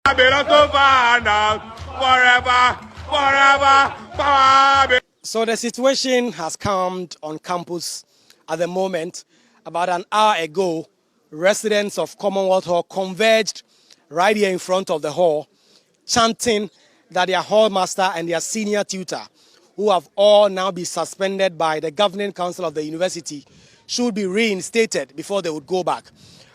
So the situation has calmed on campus at the moment. About an hour ago, residents of Commonwealth Hall converged right here in front of the hall, chanting that their hall master and their senior tutor, who have all now been suspended by the governing council of the university, should be reinstated before they would go back.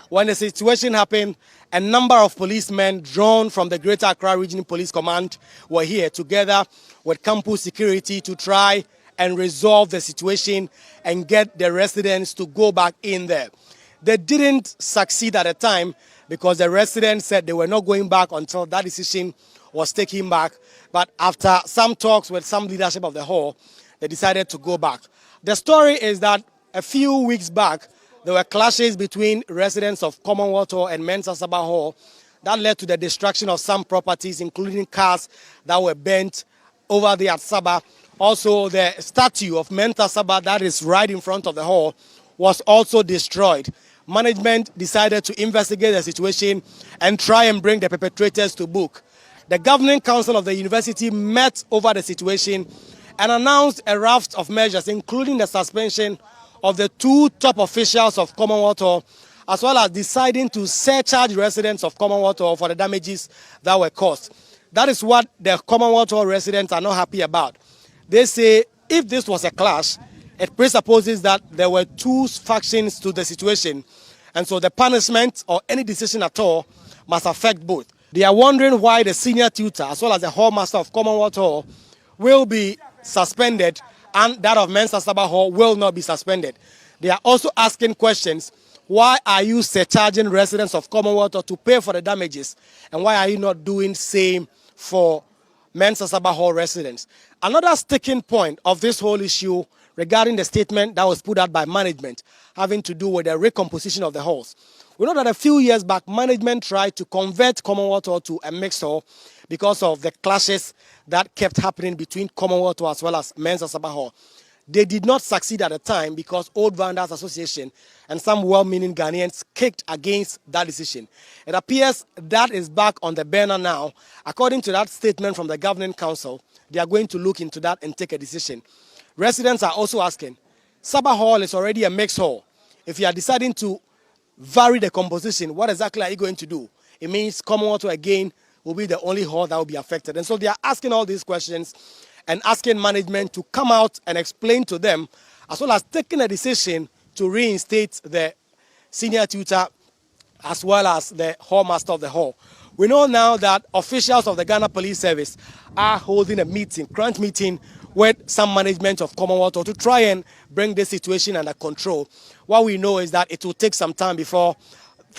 When the situation happened, a number of policemen drawn from the Greater Accra Regional Police Command were here together with campus security to try and resolve the situation and get the residents to go back in there. They didn't succeed at the time because the residents said they were not going back until that decision was taken back. But after some talks with some leadership of the hall, they decided to go back. The story is that a few weeks back, there were clashes between residents of Commonwealth Hall and Mensah Sarbah Hall that led to the destruction of some properties, including cars that were burnt over there at Sarbah. Also, the statue of Mensah Sarbah that is right in front of the hall was also destroyed. Management decided to investigate the situation and try and bring the perpetrators to book. The governing council of the university met over the situation and announced a raft of measures, including the suspension of the two top officials of Commonwealth Hall, as well as deciding to surcharge residents of Commonwealth Hall for the damages that were caused. That is what the Commonwealth Hall residents are not happy about. They say if this was a clash, it presupposes that there were two factions to the situation, and so the punishment or any decision at all must affect both. They are wondering why the senior tutor, as well as the hall master of Commonwealth Hall, will be suspended and that of Mensah Sarbah Hall will not be suspended. They are also asking questions. Why are you surcharging residents of Commonwealth Hall to pay for the damages? And why are you not doing same for Mensah Sarbah Hall residents? Another sticking point of this whole issue regarding the statement that was put out by management having to do with the recomposition of the halls. We know that a few years back, management tried to convert Commonwealth Hall to a mixed hall because of the clashes that kept happening between Commonwealth Hall as well as Mensah Sarbah Hall. They did not succeed at the time because Old Vandals Association and some well-meaning Ghanaians kicked against that decision. It appears that is back on the burner now. According to that statement from the governing council, they are going to look into that and take a decision. Residents are also asking, Sarbah Hall is already a mixed hall. If you are deciding to vary the composition, what exactly are you going to do? It means Commonwealth Hall again will be the only hall that will be affected. And so they are asking all these questions and asking management to come out and explain to them, as well as taking a decision to reinstate the senior tutor as well as the hall master of the hall. We know now that officials of the Ghana Police Service are holding a meeting, crunch meeting, with some management of Commonwealth Hall to try and bring this situation under control. What we know is that it will take some time before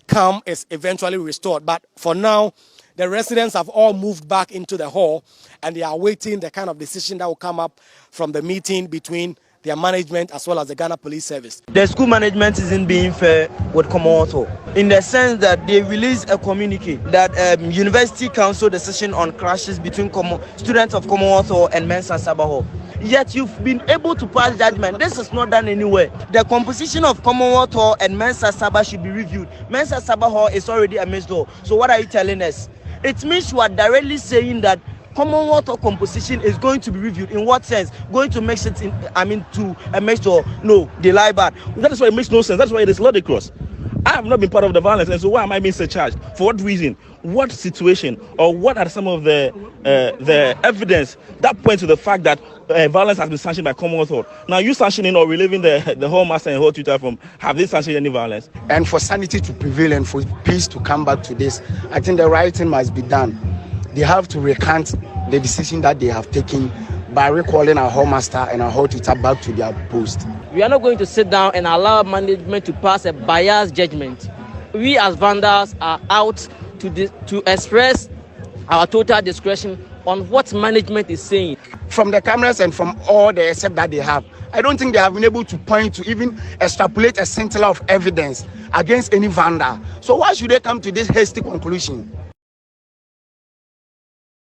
calm is eventually restored. But for now, the residents have all moved back into the hall and they are awaiting the kind of decision that will come up from the meeting between their management as well as the Ghana Police Service. The school management isn't being fair with Commonwealth Hall in the sense that they released a communique that university council decision on clashes between students of Commonwealth Hall and Mensah Sarbah Hall. Yet you've been able to pass judgment. This is not done anywhere. The composition of Commonwealth Hall and Mensah Sarbah should be reviewed. Mensah Sarbah Hall is already a mixed hall. So what are you telling us? It means you are directly saying that Commonwealth Hall composition is going to be reviewed. In what sense? Going to mix it to a mixed hall? No, they lie bad. That is why it makes no sense. That's why it is ludicrous. I have not been part of the violence, and so why am I being surcharged? For what reason? What situation? Or what are some of the evidence that points to the fact that violence has been sanctioned by Commonwealth Hall? Now, you sanctioning or relieving the hall master and hall tutor from, have they sanctioned any violence? And for sanity to prevail and for peace to come back to this, I think the right thing must be done. They have to recant the decision that they have taken by recalling our hall master and our hall tutor back to their post. We are not going to sit down and allow management to pass a biased judgment. We as vandals are out to express our total discretion on what management is saying. From the cameras and from all the except that they have, I don't think they have been able to point to even extrapolate a scintilla of evidence against any vandal. So why should they come to this hasty conclusion?